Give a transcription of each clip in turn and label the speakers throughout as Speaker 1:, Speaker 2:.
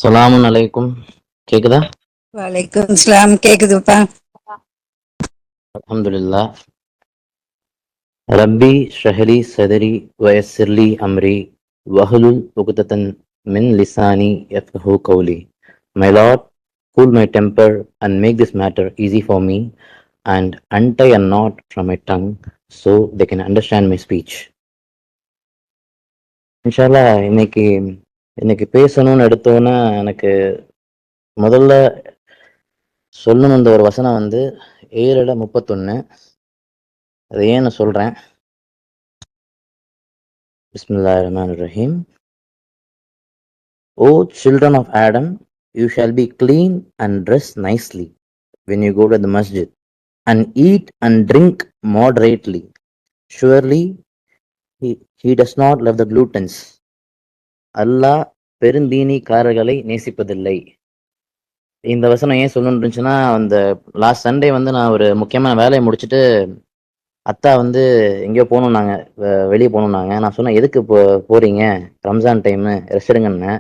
Speaker 1: சலாமுன் அலைக்கும். கேக்குதா?
Speaker 2: வலைக்கும் இஸ்லாம். கேக்குதுப்பா.
Speaker 1: அல்ஹம்துலில்லாஹ். ரப்பி ஷ்ரஹ்லி சதரி வயஸ்ஸிர்லி அம்ரி வஹ்லுல் உக்தத்தன் மின் லிசானி யஃப்கஹு கௌலி. My Lord, cool my temper and make this matter easy for me, and untie a knot from my tongue so they can understand my speech. இன்ஷால்லா இன்னைக்கு இன்னைக்கு பேசணும்னு எடுத்தோன்னே எனக்கு முதல்ல சொல்லணும் இந்த ஒரு வசனம் 7:31. அது ஏன் நான் சொல்றேன். பிஸ்மில்லாஹிர் ரஹ்மானிர் Rahim. O children of Adam, you shall be clean and dress nicely when you go to the masjid, and eat and drink moderately. Surely he does not love the gluttons. அல்லாஹ் பெருந்தீனிக்காரர்களை நேசிப்பதில்லை. இந்த வசனம் ஏன் சொல்லணும்னு இருந்துச்சுன்னா, அந்த லாஸ்ட் சண்டே நான் ஒரு முக்கியமான வேலையை முடிச்சுட்டு அத்தா எங்கேயோ போகணுன்னாங்க, வெளியே போகணுன்னாங்க. நான் சொன்னேன், எதுக்கு போறீங்க, ரம்ஜான் டைமு, ரெஸ்ட் எடுங்கன்னேன்.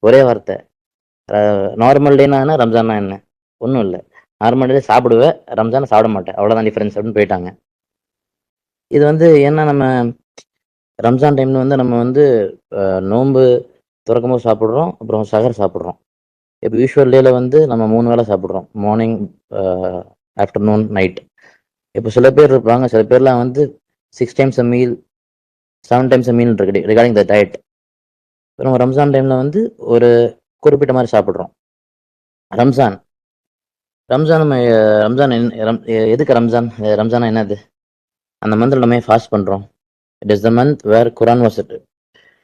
Speaker 1: ஒரே வார்த்தை, நார்மல் டேனா ரம்ஜான்னா என்ன, ஒன்றும் இல்லை, நார்மல் டே சாப்பிடுவேன், ரம்ஜானை சாப்பிட மாட்டேன், அவ்வளோதான் டிஃப்ரென்ஸ் அப்படின்னு போயிட்டாங்க. இது ஏன்னா நம்ம ரம்ஜான் டைம்ல நம்ம நோன்பு திறக்கும் போது சாப்பிட்றோம், அப்புறம் சஹர் சாப்பிட்றோம். இப்போ யூஸ்வல் டேல நம்ம 3 வேளை சாப்பிட்றோம், மார்னிங், ஆஃப்டர்நூன், நைட். இப்போ சில பேர் இருப்பாங்க, சில பேர்லாம் 6 times a meal, 7 times a meal இருக்கு ரிகார்டிங் த டயட். இப்போ நம்ம ரம்ஜான் டைம்ல ஒரு குறிப்பிட்ட மாதிரி சாப்பிட்றோம். ரம்ஜான் ரம்ஜான் நம்ம ரம்ஜான் எதுக்கு ரம்ஜான்? ரம்ஜானா என்னது? அந்த மந்த்ல நம்ம ஃபாஸ்ட் பண்றோம். It is the month where Quran was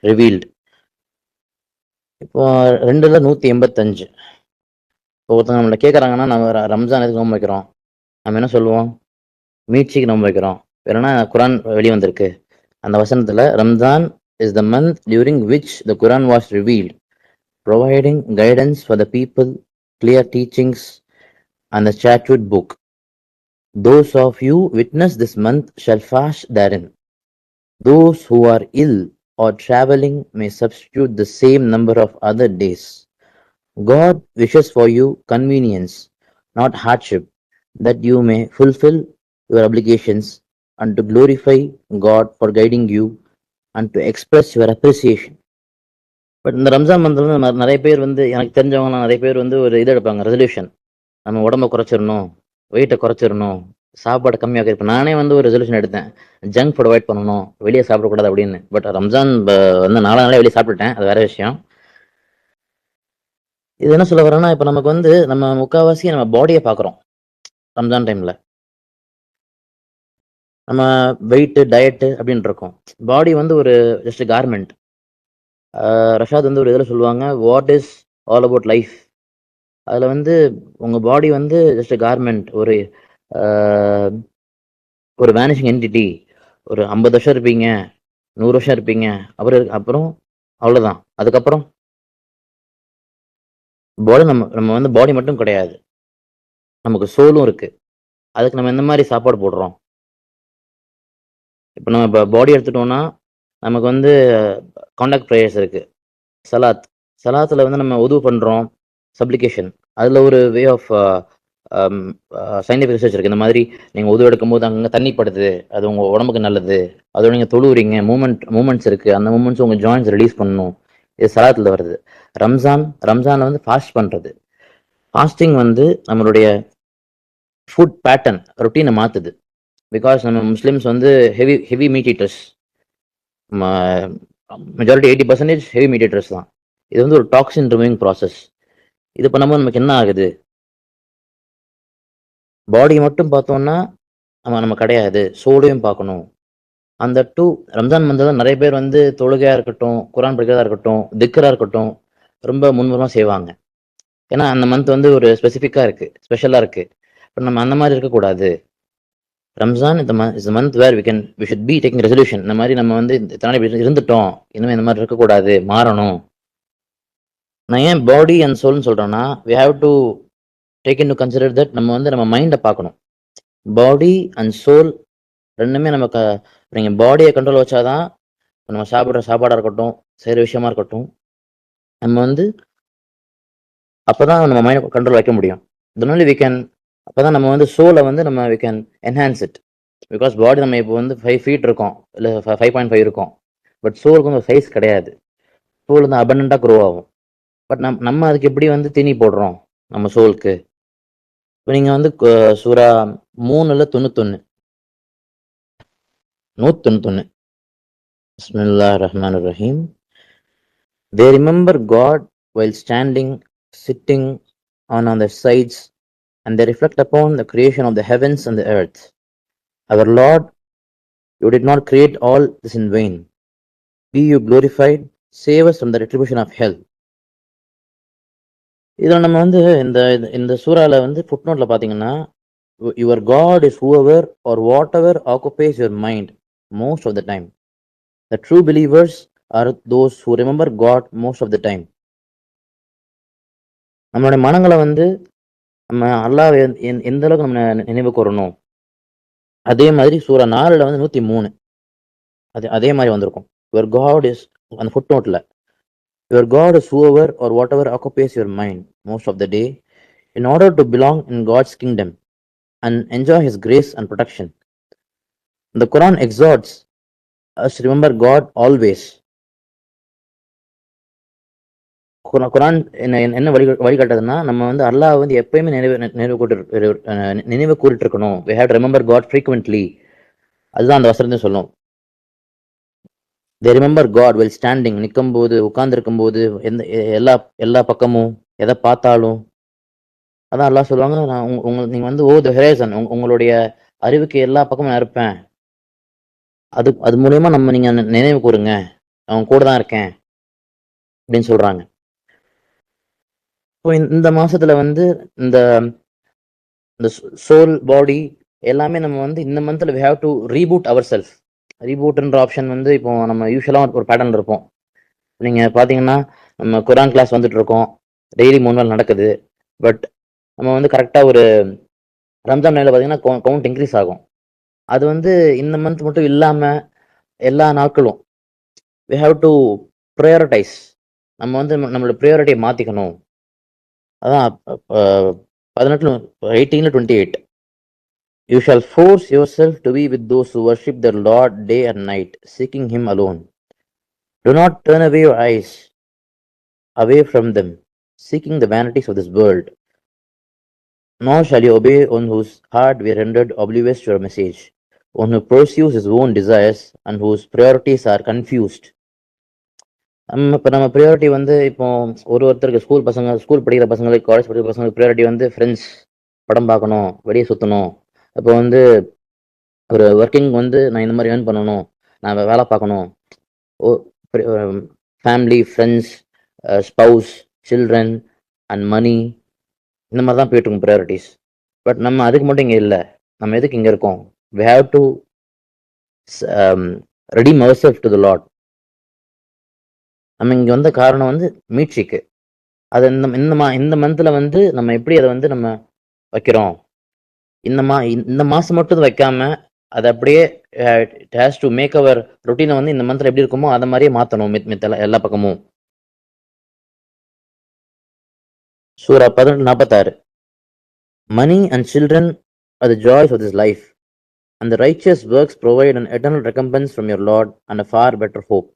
Speaker 1: revealed. இப்போ 2:185. இப்போ ஒருத்தவங்க நம்மளை கேட்குறாங்கன்னா, நம்ம ரம்ஜான் எதுக்கு நோம்பு வைக்கிறோம், நம்ம என்ன சொல்லுவோம்? மீட்சிக்கு நோம்பு வைக்கிறோம். வேறனா குரான் வெளியே வந்திருக்கு. அந்த வசனத்துல Ramzan is the month during which the Quran was revealed, providing guidance for the people, clear teachings, and the statute book. Those of you witness this month shall fast therein. Those who are ill or traveling may substitute the same number of other days. God wishes for you convenience, not hardship, that you may fulfill your obligations and to glorify God for guiding you and to express your appreciation. But இந்த ரம்ஜான் மந்த்ல நிறைய பேர் எனக்கு தெரிஞ்சவங்களாம் நிறைய பேர் ஒரு இது எடுப்பாங்க, ரெசல்யூஷன். நம்ம உடம்ப குறைச்சிடணும், வெயிட்டை குறைச்சிடணும், சாப்பாடு கம்மியாக. இப்போ நானே ஒரு ரெசல்யூஷன் எடுத்தேன், ஜங்க் ஃபுட் அவாய்ட் பண்ணணும், வெளியே சாப்பிடக்கூடாது அப்படின்னு. பட் ரம்ஜான் 4 நாளே வெளியே சாப்பிட்டுட்டேன், அது வேற விஷயம். இது என்ன சொல்ல வரேன்னா, இப்போ நமக்கு நம்ம முக்கால்வாசி நம்ம பாடியை பார்க்குறோம் ரம்ஜான் டைம்ல. நம்ம வெயிட்டு, டயட்டு அப்படின்னு இருக்கோம். பாடி ஒரு ஜஸ்ட் கார்மெண்ட். ரஷாத் ஒரு இதில் சொல்லுவாங்க, what is all about life. அதில் உங்கள் பாடி ஜஸ்ட் கார்மெண்ட், ஒரு வேனிஷிங் என்டிட்டி. ஒரு 50 வருஷம் இருப்பீங்க, 100 வருஷம் இருப்பீங்க, அப்புறம் அவ்வளோதான். அதுக்கப்புறம் பாடி நம்ம பாடி மட்டும் கிடையாது, நமக்கு சோலும் இருக்கு. அதுக்கு நம்ம எந்த மாதிரி சாப்பாடு போடுறோம்? இப்போ நம்ம இப்போ பாடி எடுத்துட்டோம்னா, நமக்கு காண்டாக்ட் ப்ரேயர்ஸ் இருக்கு, சலாத்தில் நம்ம உது பண்ணுறோம், சப்ளிகேஷன். அதில் ஒரு வே ஆஃப் சயின்டிஃபிக் ரிசர்ச் இருக்கு. இந்த மாதிரி நீங்கள் உதவு எடுக்கும் போது அங்கே தண்ணி படுது, அது உங்கள் உடம்புக்கு நல்லது. அதோட நீங்கள் தொழுவுறீங்க, மூமெண்ட்ஸ் இருக்கு, அந்த மூமெண்ட்ஸ் உங்கள் ஜாயின்ஸ் ரிலீஸ் பண்ணணும். இது சலாத்தில் வருது. ரம்ஜான் ஃபாஸ்ட் பண்ணுறது. ஃபாஸ்டிங் நம்மளுடைய ஃபுட் பேட்டர்ன், ரொட்டீனை மாற்றுது. பிகாஸ் நம்ம Muslims heavy meet eaters. Majority 80% heavy meet eaters தான். இது ஒரு டாக்ஸின் ரிமூவிங் ப்ராசஸ். இது பண்ணும்போது நமக்கு என்ன ஆகுது? பாடி மட்டும் பார்த்தோம்னா நம்ம கிடையாது, சோலையும் பார்க்கணும். அந்த ரம்ஜான் மந்த் தான் நிறைய பேர் தொழுகையா இருக்கட்டும், குரான் படிக்கிறதா இருக்கட்டும், திக்ரா இருக்கட்டும், ரொம்ப முன்வரமாக செய்வாங்க. ஏன்னா அந்த மந்த் ஒரு ஸ்பெசிஃபிக்காக இருக்கு, ஸ்பெஷலாக இருக்கு. இப்போ நம்ம அந்த மாதிரி இருக்கக்கூடாது. Ramzan is month where we should be taking resolution. இந்த மாதிரி நம்ம இத்தனை இருந்துட்டோம், இனிமேல் இந்த மாதிரி இருக்கக்கூடாது, மாறணும். நான் ஏன் பாடி அண்ட் சோல்னு சொல்றேன்னா, we have to take in to consider that நம்ம மைண்டை பார்க்கணும். பாடி அண்ட் சோல் ரெண்டுமே நமக்கு. நீங்கள் பாடியை கண்ட்ரோல் வச்சாதான் நம்ம சாப்பிட்ற சாப்பாடாக இருக்கட்டும், செய்கிற விஷயமா இருக்கட்டும், நம்ம அப்பதான் நம்ம மைண்ட் கண்ட்ரோல் வைக்க முடியும். தென் ஒன்லி வி கேன், அப்பதான் நம்ம வந்து சோலை வந்து நம்ம we can enhance it. Because body நம்ம இப்போ வந்து 5 ஃபீட் இருக்கோம், இல்லை 5.5 இருக்கும். பட் சோலுக்கு வந்து சைஸ் கிடையாது. சோல் வந்து அபண்டண்டாக க்ரோ ஆகும். பட் நம்ம அதுக்கு எப்படி வந்து தீனி போடுறோம் நம்ம சோலுக்கு? இப்போ நீங்கள் வந்து சூரா 3:91 191. பிஸ்மில்லாஹிர் ரஹ்மானிர் Rahim. They remember God while standing, sitting, on their sides, and they reflect upon the creation of the heavens and the earth. Our Lord, you did not create all this in vain. Be you glorified, save us from the retribution of hell. இதில் நம்ம வந்து இந்த இந்த சூறால வந்து ஃபுட்நோட்டில் பார்த்தீங்கன்னா, your God is whoever or what ever occupies your mind most of the time. The true believers are those who remember God most of the time. நம்மளுடைய மனங்களை வந்து நம்ம அல்லாஹ் எந்த அளவுக்கு நம்ம நினைவு கூறணும், அதே மாதிரி சூரா 4 வந்து 103 அதே மாதிரி வந்திருக்கும். யுவர் காட் இஸ், அந்த ஃபுட்நோட்டில், your God is whoever or what ever occupies your mind most of the day in order to belong in God's kingdom and enjoy His grace and protection. The Quran exhorts us to remember God always. குரான் என்ன வழிகாட்டுதுன்னா, நம்ம வந்து அல்லாஹ் வந்து எப்பயுமே நினைவு கூறிட்டு இருக்கணும். we have to remember God frequently. அதுதான் அந்த வசனத்தை சொல்லும். they remember God while standing, நிற்கும் போது, உட்கார்ந்து இருக்கும் போது, எல்லா பக்கமும் எதை பார்த்தாலும். அதான் அல்லாஹ் சொல்லுவாங்க, நான் நீங்க வந்து த ஹொரைசன், உங்களுடைய அறிவுக்கு எல்லா பக்கமும் நான் இருப்பேன். அது மூலயமா நீங்க நினைவு கூறுங்க, அவங்க கூட தான் இருக்கேன் அப்படின்னு சொல்றாங்க. இப்போ இந்த மாசத்துல வந்து இந்த சோல் பாடி எல்லாமே நம்ம வந்து இந்த மந்த்ல we have to reboot ourselves. ரீபூட்ன்ற ஆப்ஷன் வந்து இப்போ நம்ம யூஸ்வலா ஒரு பேட்டர்ன் இருப்போம். நீங்க பாத்தீங்கன்னா நம்ம குரான் கிளாஸ் வந்துட்டு இருக்கோம், டெய்லி 3 நாள் நடக்குது. பட் நம்ம வந்து கரெக்டா ஒரு ரம்ஜான் நேரில் பார்த்தீங்கன்னா கவுண்ட் இன்க்ரீஸ் ஆகும். அது வந்து இந்த மந்த் மட்டும் இல்லாம எல்லா நாட்களும் we have to prioritize. நம்ம வந்து நம்மளோட ப்ரையாரிட்டியை மாத்திக்கணும். அதான் 18:28. You shall force yourself to be with those who worship their Lord day and night, seeking Him alone. Do not turn away your eyes away from them, seeking the vanities of this world. Nor shall you obey one whose heart we rendered oblivious to your message, one who pursues his own desires and whose priorities are confused. நம்ம priority வந்து இப்போ ஒருத்தருக்கு school படிக்கிற பசங்களுக்கு, college படிக்கிற பசங்களுக்கு priority வந்து friends, படம் பார்க்கணும், வெளியே சுற்றணும். இப்போ வந்து ஒரு ஒர்க்கிங் வந்து நான் இந்த மாதிரி ஏர்ன் பண்ணணும், நான் வேலை பார்க்கணும், family, friends, spouse, children and money, இந்த மாதிரி தான் போயிட்டு இருக்கும் ப்ரையாரிட்டிஸ். பட் நம்ம அதுக்கு மட்டும் இங்கே இல்லை. நம்ம எதுக்கு இங்கே இருக்கோம்? we have to redeem ourselves to the Lord. நம்ம இங்கே வந்த காரணம் வந்து மீட்சிக்கு. அது இந்த மந்த்ல வந்து நம்ம எப்படி அதை வந்து நம்ம வைக்கிறோம்? இந்த மாசம் மட்டும் வைக்காம அதை அப்படியே it has to make our ரொட்டீனை வந்து இந்த மந்த்ல எப்படி இருக்குமோ அதை மாதிரியே மாற்றணும் எல்லா பக்கமும். சூரா 18:46. Money and children are the joys of this life, and the righteous works provide an eternal recompense from your Lord and a far better hope.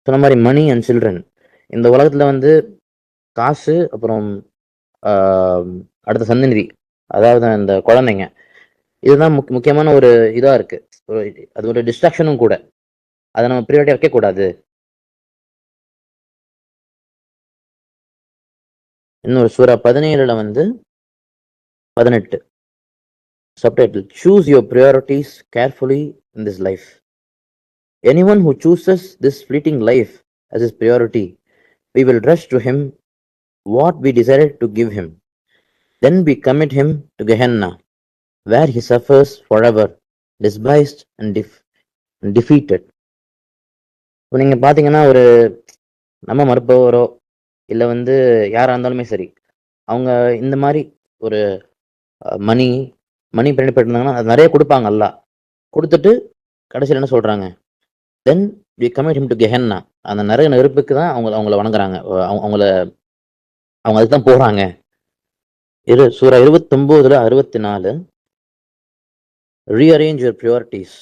Speaker 1: சொன்ன மாதிரி மணி அண்ட் சில்ட்ரன், இந்த உலகத்துல வந்து காசு, அப்புறம் அடுத்த சந்ததி, அதாவது அந்த குழந்தைங்க, இதுதான் முக்கியமான ஒரு இதா இருக்கு. அது ஒரு டிஸ்ட்ராக்ஷனும் கூட. அதை நம்ம ப்ரியாரிட்டியா வைக்க கூடாது. இன்னொரு சூரா 17 வந்து 18 subtitle, choose your priorities carefully in this life. Anyone who chooses this fleeting life as his priority, we will rush to him what we decided to give him. Then we commit him to Gehenna, where he suffers forever, despised and defeated. இப்போ நீங்க பாத்தீங்கன்னா, ஒரு நம்ம மறுப்பவரோ இல்லை வந்து யாரா இருந்தாலுமே சரி, அவங்க இந்த மாதிரி ஒரு மணி பண்ணிட்டு இருந்தாங்கன்னா அது நிறைய கொடுப்பாங்க. எல்லாம் கொடுத்துட்டு கடைசியில் என்ன சொல்றாங்க? Then we commit him to Gehenna, அந்த நிறைய நெருப்புக்கு தான் அவங்கள வணங்குறாங்க, அவங்கள அவங்க அதுதான் போறாங்க. சூரா 29:64, rearrange your priorities.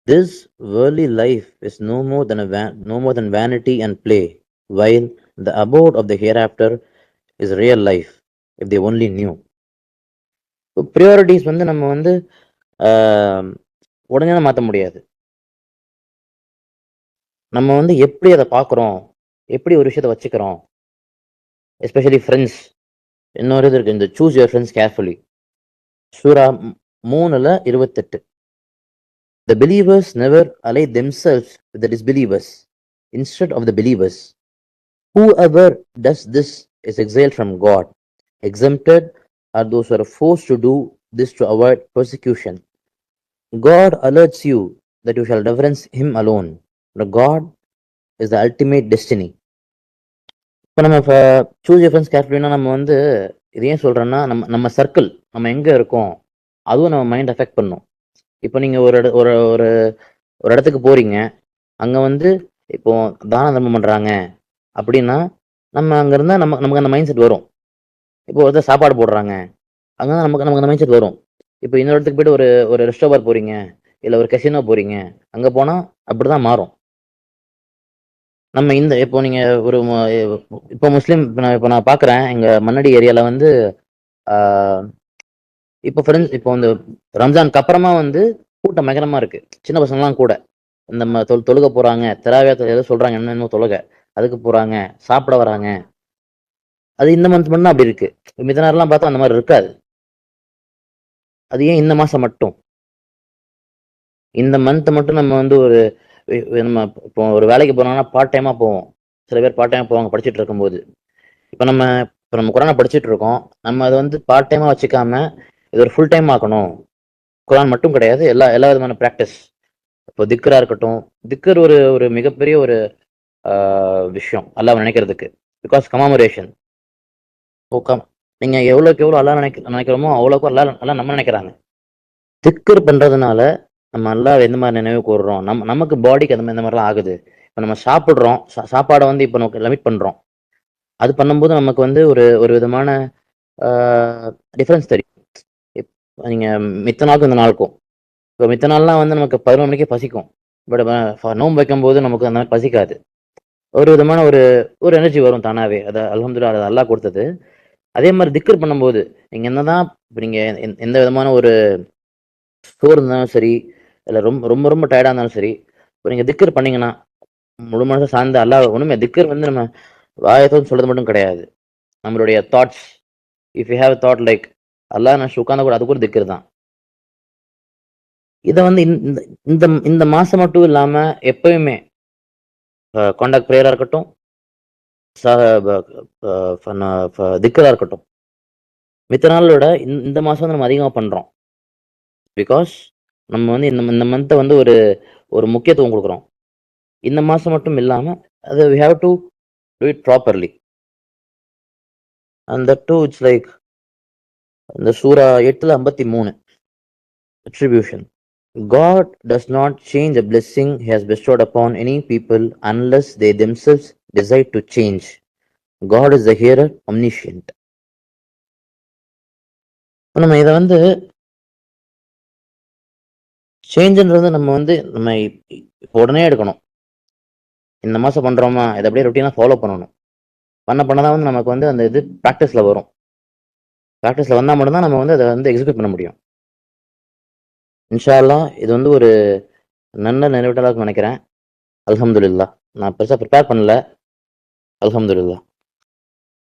Speaker 1: This worldly life is no more than vanity and play, while the abode of the hereafter is real life, if they only knew. Priorities வந்து நம்ம வந்து உடனே மாற்ற முடியாது. நம்ம வந்து எப்படி அதை பார்க்குறோம், எப்படி ஒரு விஷயத்தை வச்சுக்கிறோம், எஸ்பெஷலி ஃப்ரெண்ட்ஸ். இன்னொரு இது இருக்கு, இந்த choose your friends carefully. Sura 3:28. The believers never ally themselves with the disbelievers instead of the believers. Whoever does this is exiled from God. Exempted are those who are forced to do this to avoid persecution. God alerts you that you shall reverence Him alone. The God is the ultimate destiny. இப்போ நம்ம இப்போ choose your friends கேர்ஃபுல்லினா நம்ம வந்து இது ஏன் சொல்கிறோன்னா, நம்ம circle நம்ம எங்கே இருக்கோம் அதுவும் நம்ம மைண்ட் அஃபெக்ட் பண்ணும். இப்போ நீங்கள் ஒரு ஒரு ஒரு இடத்துக்கு போகிறீங்க, அங்கே வந்து இப்போ தான தர்மம் பண்ணுறாங்க அப்படின்னா நம்ம அங்கே இருந்தால் நமக்கு அந்த மைண்ட் செட் வரும். இப்போ ஒருத்தர் சாப்பாடு போடுறாங்க, அங்கே தான் நமக்கு அந்த மைண்ட் செட் வரும். இப்போ இன்னொரு இடத்துக்கு போய்ட்டு ஒரு ரெஸ்டாரண்ட் போகிறீங்க, இல்லை ஒரு கசினோ போகிறீங்க, அங்கே போனால் அப்படி தான் மாறும். நம்ம இந்த இப்போ நீங்கள் இப்போ முஸ்லீம் இப்போ நான் பார்க்குறேன் எங்கள் மண்ணடி ஏரியாவில் வந்து இப்போ ஃப்ரெண்ட்ஸ் இப்போ வந்து ரம்ஜானுக்கு அப்புறமா வந்து கூட்டம் பயங்கரமாக இருக்குது. சின்ன பசங்களாம் கூட இந்த தொழுக போகிறாங்க, தெராவியா ஏதோ சொல்கிறாங்க, என்னென்னமோ தொழுகை, அதுக்கு போகிறாங்க, சாப்பிட வராங்க. அது இந்த மந்த் மட்டும் தான் அப்படி இருக்குது. மித்த நேரம்லாம் பார்த்தா அந்த மாதிரி இருக்காது. அது ஏன் இந்த மாதம் மட்டும், இந்த மந்த் மட்டும் நம்ம வந்து நம்ம இப்போ ஒரு வேலைக்கு போனோம்னா பார்ட் டைமாக போவோம். சில பேர் பார்ட் டைமாக போவாங்க படிச்சுட்டு இருக்கும்போது. இப்போ நம்ம குரானை படிச்சுட்டு இருக்கோம், நம்ம அதை வந்து பார்ட் டைமாக வச்சுக்காம இது ஒரு ஃபுல் டைம் ஆக்கணும். குரான் மட்டும் கிடையாது, எல்லா விதமான ப்ராக்டிஸ். இப்போ திக்கராக இருக்கட்டும், திக்கர் ஒரு மிகப்பெரிய ஒரு விஷயம் அல்லாஹ் நினைக்கிறதுக்கு. பிகாஸ் கமாமரேஷன். நீங்கள் எவ்வளோக்கு எவ்வளோ அல்லாஹ் நினைக்கிறோமோ அவ்வளோக்கும் அல்லாஹ் நம்ம நினைக்கிறாங்க. திக்கர் பண்ணுறதுனால நம்ம அல்லாஹ் எந்த மாதிரி நினைவு கூறுறோம், நமக்கு பாடிக்கு அந்த மாதிரிலாம் ஆகுது. இப்போ நம்ம சாப்பிட்றோம், சாப்பாடை வந்து இப்போ நமக்கு லிமிட் பண்ணுறோம். அது பண்ணும்போது நமக்கு வந்து ஒரு விதமான டிஃப்ரென்ஸ் தெரியும். நீங்கள் மித்த நாளுக்கும் இந்த நாளுக்கும், இப்போ மித்த நாள்லாம் வந்து நமக்கு 11 மணிக்கே பசிக்கும். பட் நோன்பு வைக்கும்போது நமக்கு அந்த மாதிரி பசிக்காது. ஒரு விதமான ஒரு எனர்ஜி வரும் தானாகவே. அதை அல்ஹம்துலில்லாஹ் அது அல்லாஹ் கொடுத்தது. அதே மாதிரி திக்கர் பண்ணும்போது நீங்கள் என்னதான் இப்போ நீங்கள் எந்த விதமான ஒரு சோறு இருந்தாலும் சரி, இல்லை ரொம்ப ரொம்ப ரொம்ப டயர்டாக இருந்தாலும் சரி, இப்போ நீங்கள் திக்கர் பண்ணீங்கன்னா முழு மனசை சார்ந்து அல்லாஹ் ஒன்றுமே திக்கர் வந்து நம்ம வாயத்தோடு சொல்கிறது மட்டும் கிடையாது. நம்மளுடைய thoughts, if you have thought like Allah நான் உட்கார்ந்தா கூட அது கூட திக்கர் தான். இதை வந்து இந்த மாதம் மட்டும் இல்லாமல் எப்பயுமே காண்டாக்ட் ப்ரேயராக இருக்கட்டும், திக்கராக இருக்கட்டும், மித்த நாளோட இந்த மாதம் வந்து நம்ம அதிகமாக பண்ணுறோம். பிகாஸ் நம்ம வந்து இந்த மந்த்தை வந்து ஒரு முக்கியத்துவம் கொடுக்குறோம். இந்த மாதம் மட்டும் இல்லாமல் அது we have to do it properly. And that too, it's like இந்த சூரா 8:53 attribution. God does not change a blessing he has bestowed upon any people unless they themselves decide to change. God is the hearer, omniscient. நம்ம இதை வந்து சேஞ்சுன்றது நம்ம உடனே எடுக்கணும். இந்த மாதம் பண்ணுறோமா, இதை அப்படியே ரொட்டீனாக ஃபாலோ பண்ணணும். பண்ணதான் வந்து நமக்கு வந்து அந்த இது ப்ராக்டிஸில் வரும். ப்ராக்டிஸில் வந்தால் மட்டும்தான் நம்ம வந்து அதை வந்து எக்ஸிக்யூட் பண்ண முடியும். இன்ஷா அல்லாஹ் இது வந்து ஒரு நல்ல நிறைவேற்றலாக நினைக்கிறேன். அல்ஹம்துலில்லாஹ். நான் பெருசாக ப்ரிப்பேர் பண்ணல. அல்ஹம்துலில்லாஹ்.